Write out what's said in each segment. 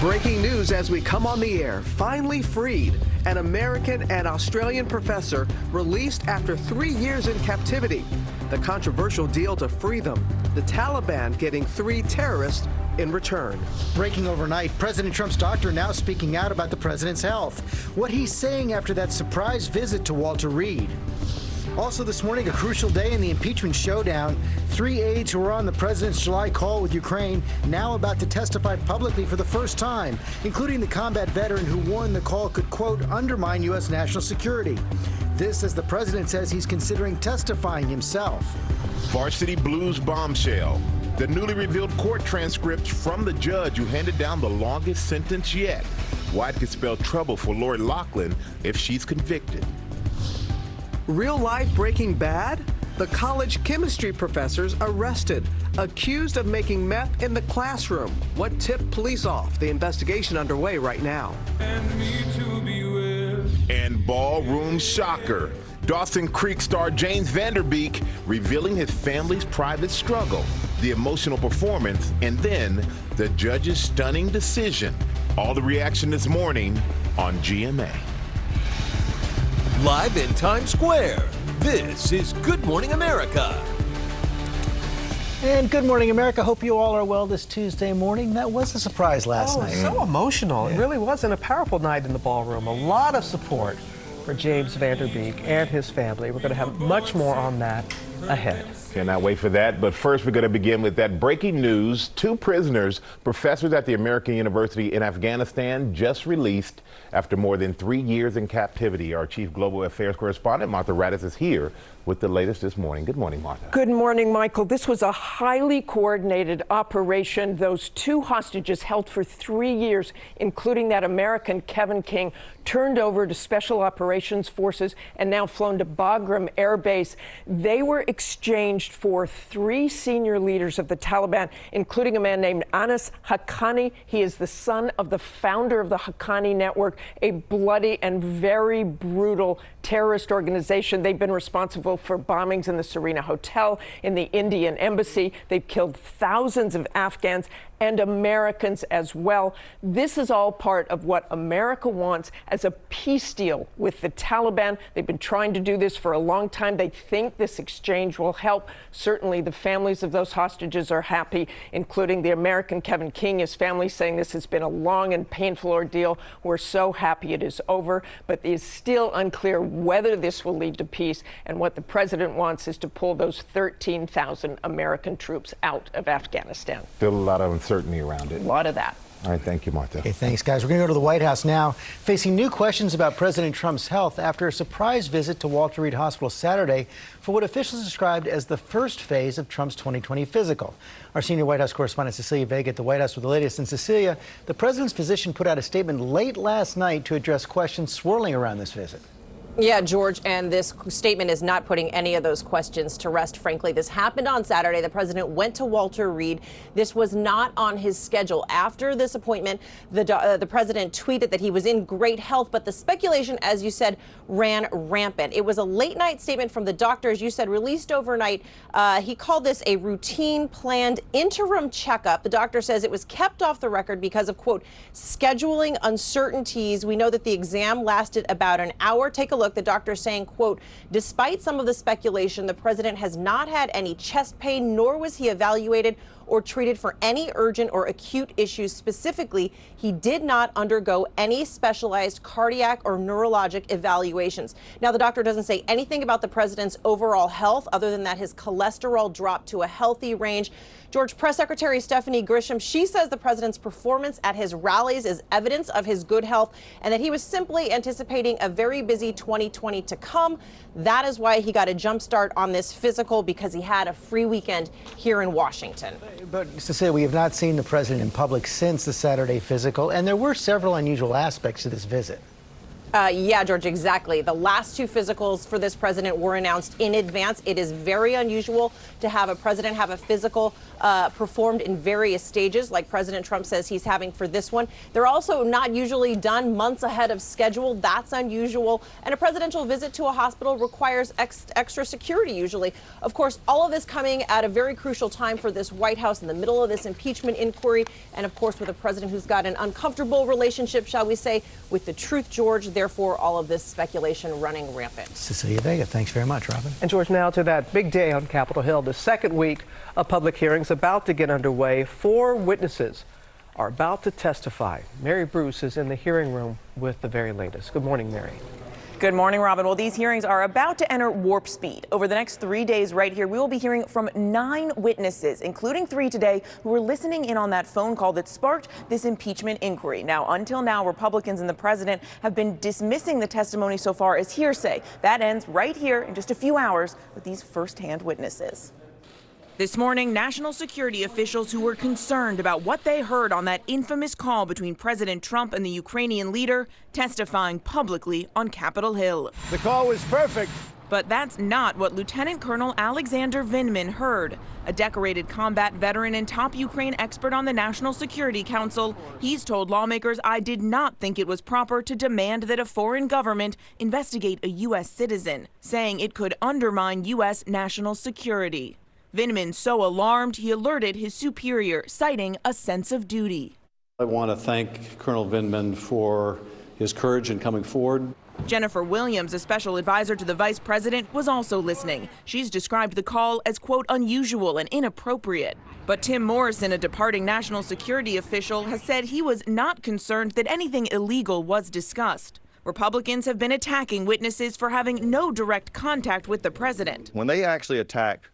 Breaking news as we come on the air. Finally freed. An American and Australian professor released after 3 years in captivity. The controversial deal to free them. The Taliban getting 3 terrorists in return. Breaking overnight, President Trump's doctor now speaking out about the president's health. What he's saying after that surprise visit to Walter Reed. Also this morning, a crucial day in the impeachment showdown. 3 aides who were on the president's July call with Ukraine now about to testify publicly for the first time, including the combat veteran who warned the call could, quote, undermine U.S. national security. This as the president says he's considering testifying himself. Varsity Blues bombshell. The newly revealed court transcripts from the judge who handed down the longest sentence yet. Why it could spell trouble for Lori Loughlin if she's convicted. Real life Breaking Bad? The college chemistry professors arrested, accused of making meth in the classroom. What tipped police off? The investigation underway right now. And ballroom shocker. Dawson Creek star James Vanderbeek revealing his family's private struggle, the emotional performance, and then the judge's stunning decision. All the reaction this morning on GMA. Live in Times Square, this is Good Morning America. And Good Morning America. Hope you all are well this Tuesday morning. That was a surprise last night. So emotional. Yeah. It really was, and a powerful night in the ballroom. A lot of support for James Vanderbeek and his family. We're going to have much more on that ahead. Cannot wait for that. But first, we're going to begin with that breaking news. 2 prisoners, professors at the American University in Afghanistan, just released after more than 3 years in captivity. Our chief global affairs correspondent, Martha Raddatz, is here with the latest this morning. Good morning, Martha. Good morning, Michael. This was a highly coordinated operation. Those 2 hostages held for 3 years, including that American Kevin King, turned over to Special Operations Forces and now flown to Bagram Air Base. They were exchanged for 3 senior leaders of the Taliban, including a man named Anas Haqqani. He is the son of the founder of the Haqqani Network, a bloody and very brutal terrorist organization. They've been responsible for bombings in the Serena Hotel, in the Indian Embassy. They've killed thousands of Afghans and Americans as well. This is all part of what America wants as a peace deal with the Taliban. They've been trying to do this for a long time. They think this exchange will help. Certainly the families of those hostages are happy, including the American Kevin King, his family saying this has been a long and painful ordeal. We're so happy it is over, but it is still unclear whether this will lead to peace. And what the president wants is to pull those 13,000 American troops out of Afghanistan. Still a lot of uncertainty around it. A lot of that. All right, thank you, Martha. Okay, thanks, guys. We're going to go to the White House now, facing new questions about President Trump's health after a surprise visit to Walter Reed Hospital Saturday for what officials described as the first phase of Trump's 2020 physical. Our senior White House correspondent Cecilia Vega at the White House with the latest. And Cecilia, the president's physician put out a statement late last night to address questions swirling around this visit. Yeah, George, and this statement is not putting any of those questions to rest, frankly. This happened on Saturday. The president went to Walter Reed. This was not on his schedule. After this appointment, the president tweeted that he was in great health, but the speculation, as you said, ran rampant. It was a late-night statement from the doctor, as you said, released overnight. He called this a routine, planned interim checkup. The doctor says it was kept off the record because of, quote, scheduling uncertainties. We know that the exam lasted about an hour. Take a look. The doctor saying, quote, despite some of the speculation, the president has not had any chest pain, nor was he evaluated or treated for any urgent or acute issues. Specifically, he did not undergo any specialized cardiac or neurologic evaluations. Now, the doctor doesn't say anything about the president's overall health other than that his cholesterol dropped to a healthy range. George, Press Secretary Stephanie Grisham, she says the president's performance at his rallies is evidence of his good health and that he was simply anticipating a very busy 2020 to come. That is why he got a jump start on this physical, because he had a free weekend here in Washington. But Cecilia, we have not seen the president in public since the Saturday physical, and there were several unusual aspects to this visit. Yeah, George, exactly. The last two physicals for this president were announced in advance. It is very unusual to have a president have a physical performed in various stages, like President Trump says he's having for this one. They're also not usually done months ahead of schedule. That's unusual. And a presidential visit to a hospital requires extra security usually. Of course, all of this coming at a very crucial time for this White House in the middle of this impeachment inquiry. And of course, with a president who's got an uncomfortable relationship, shall we say, with the truth, George. Therefore, all of this speculation running rampant. Cecilia Vega, thanks very much, Robin. And George, now to that big day on Capitol Hill. The second week of public hearings about to get underway. 4 witnesses are about to testify. Mary Bruce is in the hearing room with the very latest. Good morning, Mary. Good morning, Robin. Well, these hearings are about to enter warp speed. Over the next 3 days right here, we will be hearing from 9 witnesses, including 3 today, who were listening in on that phone call that sparked this impeachment inquiry. Now, until now, Republicans and the president have been dismissing the testimony so far as hearsay. That ends right here in just a few hours with these firsthand witnesses. This morning, national security officials who were concerned about what they heard on that infamous call between President Trump and the Ukrainian leader testifying publicly on Capitol Hill. The call was perfect. But that's not what Lieutenant Colonel Alexander Vindman heard. A decorated combat veteran and top Ukraine expert on the National Security Council, he's told lawmakers, "I did not think it was proper to demand that a foreign government investigate a U.S. citizen," saying it could undermine U.S. national security. Vindman so alarmed he alerted his superior, citing a sense of duty. I want to thank Colonel Vindman for his courage in coming forward. Jennifer Williams, a special advisor to the vice president, was also listening. She's described the call as, quote, unusual and inappropriate. But Tim Morrison, a departing national security official, has said he was not concerned that anything illegal was discussed. Republicans have been attacking witnesses for having no direct contact with the president. When they actually attack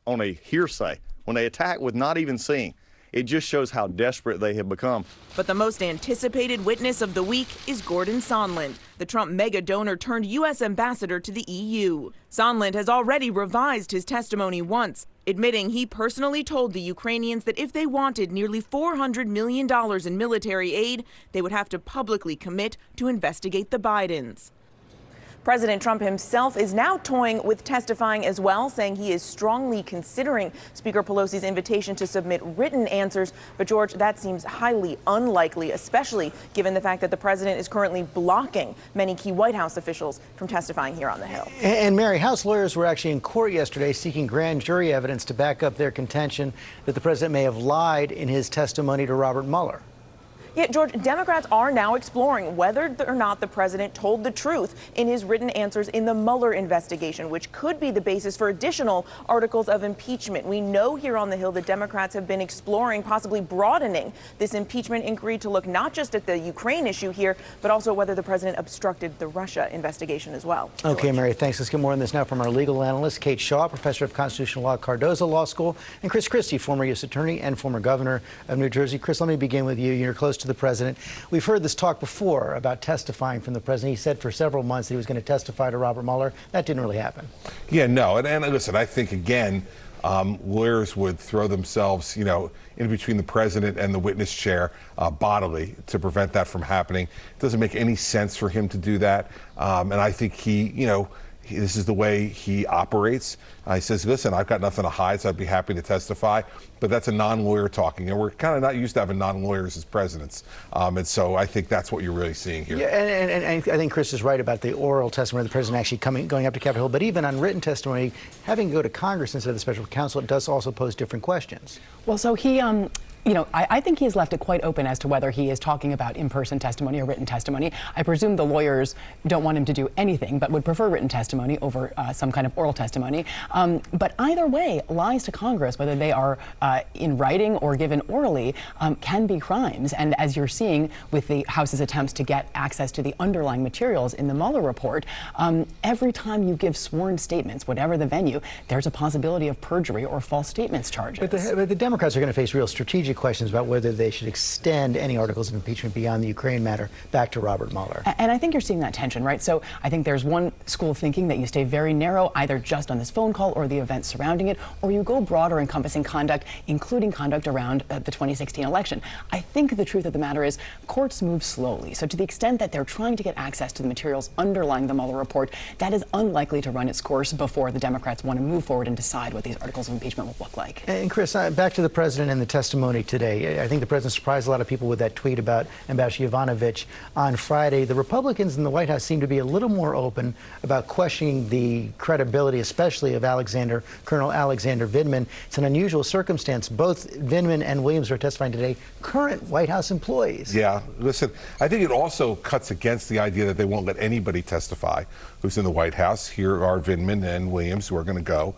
on a hearsay, when they attack with not even seeing, it just shows how desperate they have become. But the most anticipated witness of the week is Gordon Sondland, the Trump mega donor turned U.S. ambassador to the EU. Sondland has already revised his testimony once, admitting he personally told the Ukrainians that if they wanted nearly $400 million in military aid, they would have to publicly commit to investigate the Bidens. President Trump himself is now toying with testifying as well, saying he is strongly considering Speaker Pelosi's invitation to submit written answers. But, George, that seems highly unlikely, especially given the fact that the president is currently blocking many key White House officials from testifying here on the Hill. And Mary, House lawyers were actually in court yesterday seeking grand jury evidence to back up their contention that the president may have lied in his testimony to Robert Mueller. Yet, George, Democrats are now exploring whether or not the president told the truth in his written answers in the Mueller investigation, which could be the basis for additional articles of impeachment. We know here on the Hill that Democrats have been exploring, possibly broadening this impeachment inquiry to look not just at the Ukraine issue here, but also whether the president obstructed the Russia investigation as well. George. Okay, Mary, thanks. Let's get more on this now from our legal analyst, Kate Shaw, professor of constitutional law at Cardozo Law School, and Chris Christie, former U.S. attorney and former governor of New Jersey. Chris, let me begin with you. You're close to the president. We've heard this talk before about testifying from the president. He said for several months that he was going to testify to Robert Mueller. That didn't really happen. Yeah, no. And listen, I think, again, lawyers would throw themselves, in between the president and the witness chair bodily to prevent that from happening. It doesn't make any sense for him to do that. And I think this is the way he operates. He says, listen, I've got nothing to hide, so I'd be happy to testify. But that's a non-lawyer talking. And we're kind of not used to having non-lawyers as presidents. And so I think that's what you're really seeing here. Yeah, and I think Chris is right about the oral testimony of the president actually going up to Capitol Hill. But even on written testimony, having to go to Congress instead of the special counsel, it does also pose different questions. Well, so he, I think he has left it quite open as to whether he is talking about in-person testimony or written testimony. I presume the lawyers don't want him to do anything, but would prefer written testimony over some kind of oral testimony. But either way, lies to Congress, whether they are in writing or given orally, can be crimes. And as you're seeing with the House's attempts to get access to the underlying materials in the Mueller report, every time you give sworn statements, whatever the venue, there's a possibility of perjury or false statements charges. But the Democrats are going to face real strategic strategic questions about whether they should extend any articles of impeachment beyond the Ukraine matter back to Robert Mueller. And I think you're seeing that tension, right? So I think there's one school of thinking that you stay very narrow, either just on this phone call or the events surrounding it, or you go broader, encompassing conduct, including conduct around the 2016 election. I think the truth of the matter is courts move slowly. So to the extent that they're trying to get access to the materials underlying the Mueller report, that is unlikely to run its course before the Democrats want to move forward and decide what these articles of impeachment will look like. And Chris, back to the president and the testimony today. I think the president surprised a lot of people with that tweet about Ambassador Yovanovitch on Friday. The Republicans in the White House seem to be a little more open about questioning the credibility, especially of Colonel Alexander Vindman. It's an unusual circumstance. Both Vindman and Williams are testifying today, current White House employees. Yeah, listen, I think it also cuts against the idea that they won't let anybody testify who's in the White House. Here are Vindman and Williams who are going to go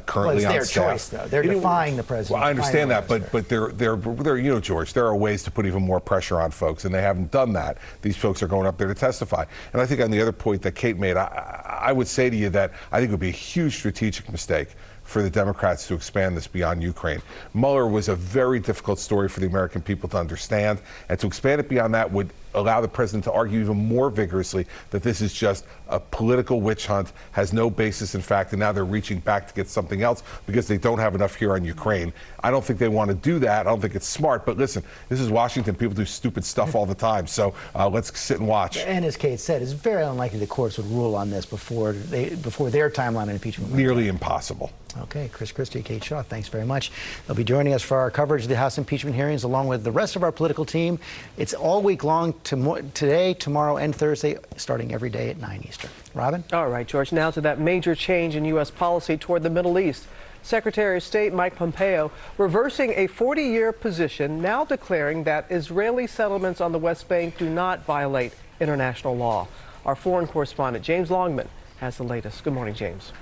currently on staff. It's their choice, though. They're defying the president. Well, I understand that, but they're you know, George, there are ways to put even more pressure on folks, and they haven't done that. These folks are going up there to testify. And I think on the other point that Kate made, I would say to you that I think it would be a huge strategic mistake for the Democrats to expand this beyond Ukraine. Mueller was a very difficult story for the American people to understand, and to expand it beyond that would allow the president to argue even more vigorously that this is just a political witch hunt, has no basis in fact, and now they're reaching back to get something else because they don't have enough here on Ukraine. I don't think they want to do that. I don't think it's smart, but listen, this is Washington. People do stupid stuff all the time, so let's sit and watch. And as Kate said, it's very unlikely the courts would rule on this before their timeline on impeachment. Nearly impossible. Okay, Chris Christie, Kate Shaw, thanks very much. They'll be joining us for our coverage of the House impeachment hearings along with the rest of our political team. It's all week long, today, tomorrow, and Thursday, starting every day at 9 Eastern. Robin? All right, George, now to that major change in U.S. policy toward the Middle East. Secretary of State Mike Pompeo reversing a 40-year position, now declaring that Israeli settlements on the West Bank do not violate international law. Our foreign correspondent, James Longman, has the latest. Good morning, James.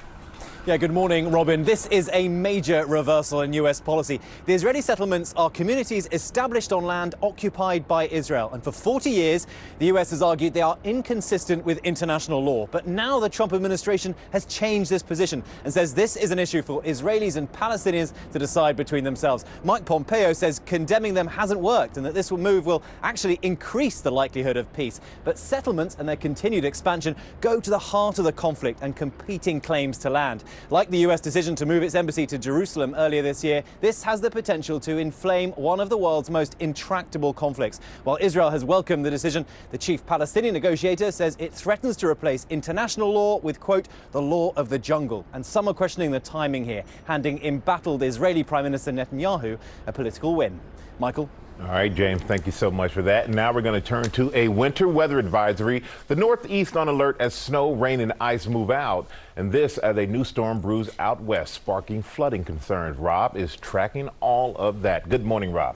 Yeah, good morning, Robin. This is a major reversal in U.S. policy. The Israeli settlements are communities established on land occupied by Israel. And for 40 years, the U.S. has argued they are inconsistent with international law. But now the Trump administration has changed this position and says this is an issue for Israelis and Palestinians to decide between themselves. Mike Pompeo says condemning them hasn't worked and that this move will actually increase the likelihood of peace. But settlements and their continued expansion go to the heart of the conflict and competing claims to land. Like the U.S. decision to move its embassy to Jerusalem earlier this year, this has the potential to inflame one of the world's most intractable conflicts. While Israel has welcomed the decision, the chief Palestinian negotiator says it threatens to replace international law with, quote, the law of the jungle. And some are questioning the timing here, handing embattled Israeli Prime Minister Netanyahu a political win. Michael? All right, James, thank you so much for that. And now we're going to turn to a winter weather advisory. The Northeast on alert as snow, rain, and ice move out. And this as a new storm brews out west, sparking flooding concerns. Rob is tracking all of that. Good morning, Rob.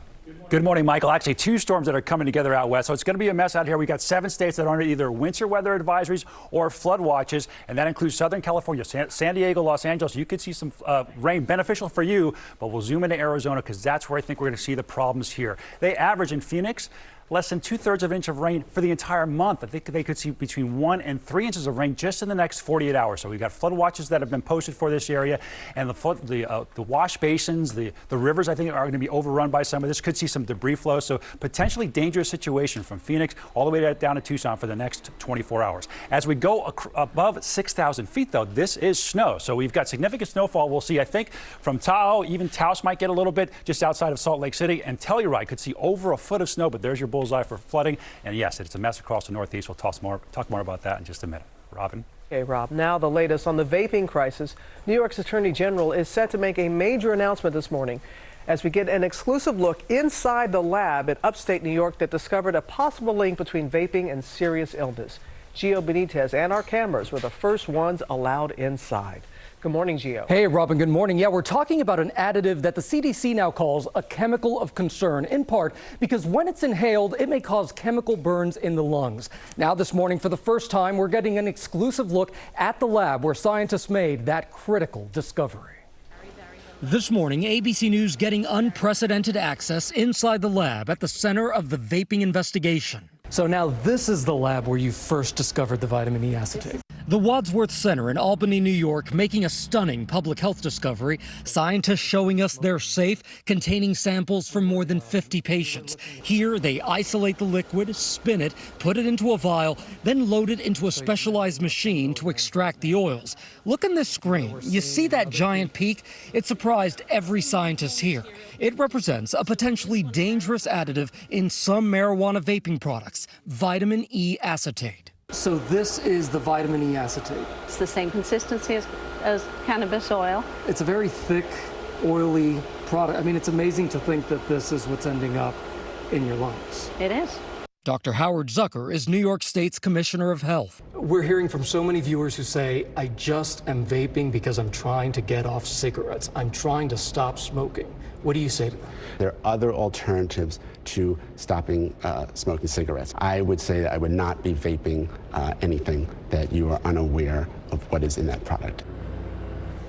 Good morning, Michael. Actually, two storms that are coming together out west, so it's going to be a mess out here. We got 7 states that are under either winter weather advisories or flood watches, and that includes Southern California, San Diego, Los Angeles. You could see some rain beneficial for you, but we'll zoom into Arizona because that's where I think we're going to see the problems here. They average in Phoenix less than 2/3 of an inch of rain for the entire month. I think they could see between 1 and 3 inches of rain just in the next 48 hours. So we've got flood watches that have been posted for this area, and the wash basins, the rivers, I think, are going to be overrun by some of this. Could see some debris flow. So potentially dangerous situation from Phoenix all the way down to Tucson for the next 24 hours. As we go above 6,000 feet, though, this is snow. So we've got significant snowfall. We'll see, I think, from Tahoe, even Taos might get a little bit just outside of Salt Lake City, and Telluride could see over a foot of snow. But there's your bullseye for flooding. And yes, it's a mess across the Northeast. We'll talk more about that in just a minute. Robin? Okay, Rob. Now the latest on the vaping crisis. New York's Attorney General is set to make a major announcement this morning as we get an exclusive look inside the lab in upstate New York that discovered a possible link between vaping and serious illness. Gio Benitez and our cameras were the first ones allowed inside. Good morning, Gio. Hey, Robin, good morning. Yeah, we're talking about an additive that the CDC now calls a chemical of concern, in part because when it's inhaled, it may cause chemical burns in the lungs. Now, this morning, for the first time, we're getting an exclusive look at the lab where scientists made that critical discovery. This morning, ABC News getting unprecedented access inside the lab at the center of the vaping investigation. So now this is the lab where you first discovered the vitamin E acetate. The Wadsworth Center in Albany, New York, making a stunning public health discovery. Scientists showing us their safe, containing samples from more than 50 patients. Here, they isolate the liquid, spin it, put it into a vial, then load it into a specialized machine to extract the oils. Look on this screen. You see that giant peak? It surprised every scientist here. It represents a potentially dangerous additive in some marijuana vaping products, vitamin E acetate. So this is the vitamin E acetate. It's the same consistency as cannabis oil. It's a very thick, oily product. I mean, it's amazing to think that this is what's ending up in your lungs. It is. Dr. Howard Zucker is New York State's Commissioner of Health. We're hearing from so many viewers who say, I just am vaping because I'm trying to get off cigarettes. I'm trying to stop smoking. What do you say to them? There are other alternatives to stopping smoking cigarettes. I would say that I would not be vaping anything that you are unaware of what is in that product.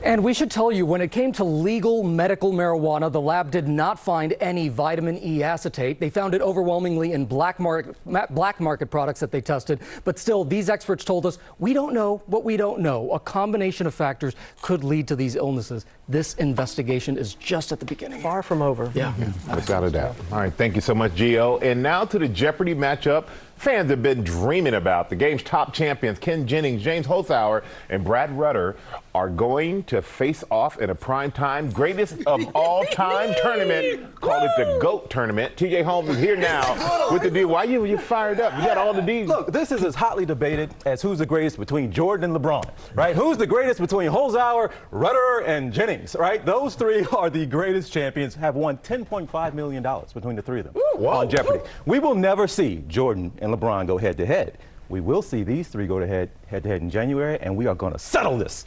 And we should tell you, when it came to legal medical marijuana, the lab did not find any vitamin E acetate. They found it overwhelmingly in black market products that they tested. But still, these experts told us, we don't know what we don't know. A combination of factors could lead to these illnesses. This investigation is just at the beginning. Far from over. Yeah. Without a doubt. All right, thank you so much, Gio. And now to the Jeopardy matchup fans have been dreaming about. The game's top champions, Ken Jennings, James Holzhauer, and Brad Rutter, are going to face off in a primetime greatest of all time tournament. Call it the GOAT tournament. TJ Holmes is here now with the deal. Why you fired up? You got all the D's. Look, this is as hotly debated as who's the greatest between Jordan and LeBron, right? Who's the greatest between Holzhauer, Rutter, and Jennings, right? Those three are the greatest champions, have won $10.5 million between the three of them on Jeopardy. We will never see Jordan and LeBron go head-to-head. We will see these three go head-to-head in January, and we are going to settle this.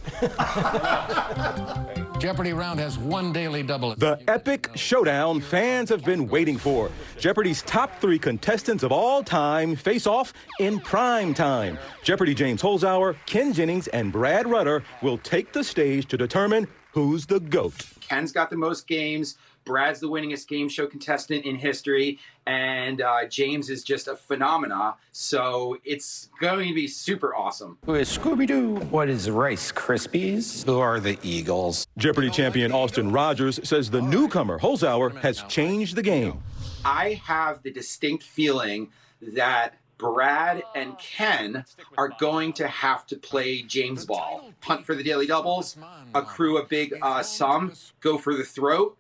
Jeopardy round has one daily double. The epic showdown fans have been waiting for. Jeopardy's top three contestants of all time face off in prime time. Jeopardy James Holzhauer, Ken Jennings, and Brad Rutter will take the stage to determine who's the GOAT. Ken's got the most games. Brad's the winningest game show contestant in history, and James is just a phenomena, so it's going to be super awesome. Who is Scooby-Doo? What is Rice Krispies? Who are the Eagles? Jeopardy champion Austin Rogers says the newcomer, Holzhauer, has changed the game. I have the distinct feeling that Brad and Ken are going to have to play James ball. Hunt for the daily doubles, accrue a big sum, go for the throat,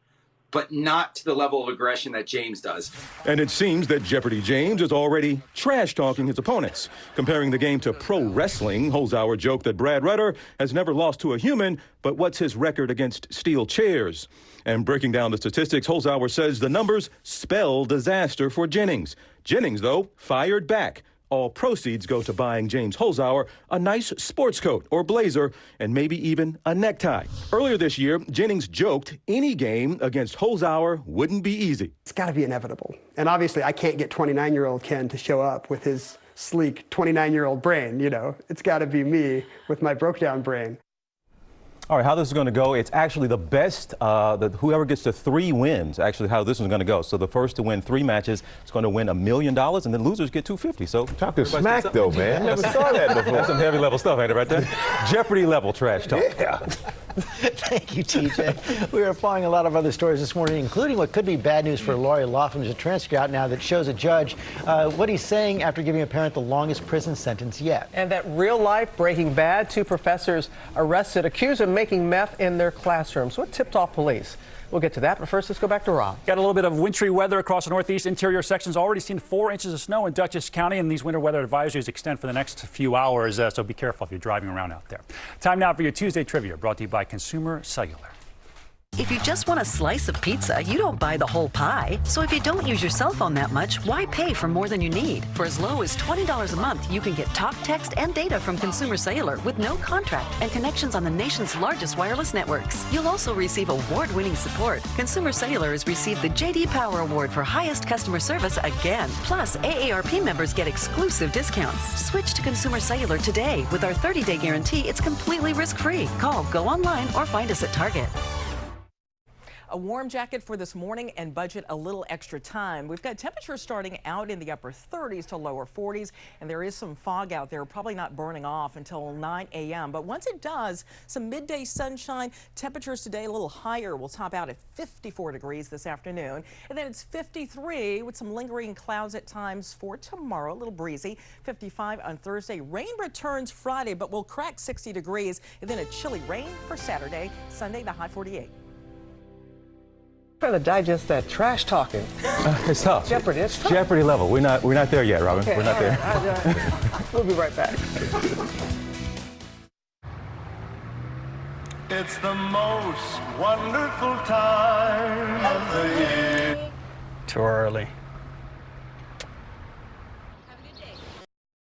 but not to the level of aggression that James does. And it seems that Jeopardy James is already trash-talking his opponents. Comparing the game to pro wrestling, Holzhauer joked that Brad Rutter has never lost to a human, but what's his record against steel chairs? And breaking down the statistics, Holzhauer says the numbers spell disaster for Jennings. Jennings, though, fired back. All proceeds go to buying James Holzhauer a nice sports coat or blazer and maybe even a necktie. Earlier this year, Jennings joked any game against Holzhauer wouldn't be easy. It's got to be inevitable. And obviously, I can't get 29-year-old Ken to show up with his sleek 29-year-old brain, you know. It's got to be me with my broke-down brain. All right, how this is going to go, it's actually the best, whoever gets to 3 wins, actually how this is going to go. So the first to win 3 matches is going to win $1 million, and then losers get $250. So talking smack though, man. Never saw that before. That's some heavy level stuff, ain't it, right there? Jeopardy level trash talk. Yeah. Thank you, TJ. We are following a lot of other stories this morning, including what could be bad news for Lori Loughlin. There's a transcript out now that shows a judge what he's saying after giving a parent the longest prison sentence yet. And that real-life Breaking Bad, 2 professors arrested, accused of making meth in their classrooms. What tipped off police? We'll get to that, but first let's go back to Rob. Got a little bit of wintry weather across the northeast interior sections. Already seen 4 inches of snow in Dutchess County, and these winter weather advisories extend for the next few hours, so be careful if you're driving around out there. Time now for your Tuesday trivia, brought to you by Consumer Cellular. If you just want a slice of pizza, you don't buy the whole pie. So if you don't use your cell phone that much, why pay for more than you need? For as low as $20 a month, you can get talk, text, and data from Consumer Cellular with no contract and connections on the nation's largest wireless networks. You'll also receive award-winning support. Consumer Cellular has received the J.D. Power Award for highest customer service again. Plus, AARP members get exclusive discounts. Switch to Consumer Cellular today. With our 30-day guarantee, it's completely risk-free. Call, go online, or find us at Target. A warm jacket for this morning and budget a little extra time. We've got temperatures starting out in the upper 30s to lower 40s, and there is some fog out there, probably not burning off until 9 a.m. But once it does, some midday sunshine. Temperatures today a little higher. We'll top out at 54 degrees this afternoon. And then it's 53 with some lingering clouds at times for tomorrow. A little breezy. 55 on Thursday. Rain returns Friday, but we'll crack 60 degrees. And then a chilly rain for Saturday. Sunday, the high 48. Trying to digest that trash talking. It's tough. Jeopardy, it's tough. Jeopardy level. We're not there yet, Robin. Okay, we're not there. Right. We'll be right back. It's the most wonderful time of the year. Too early.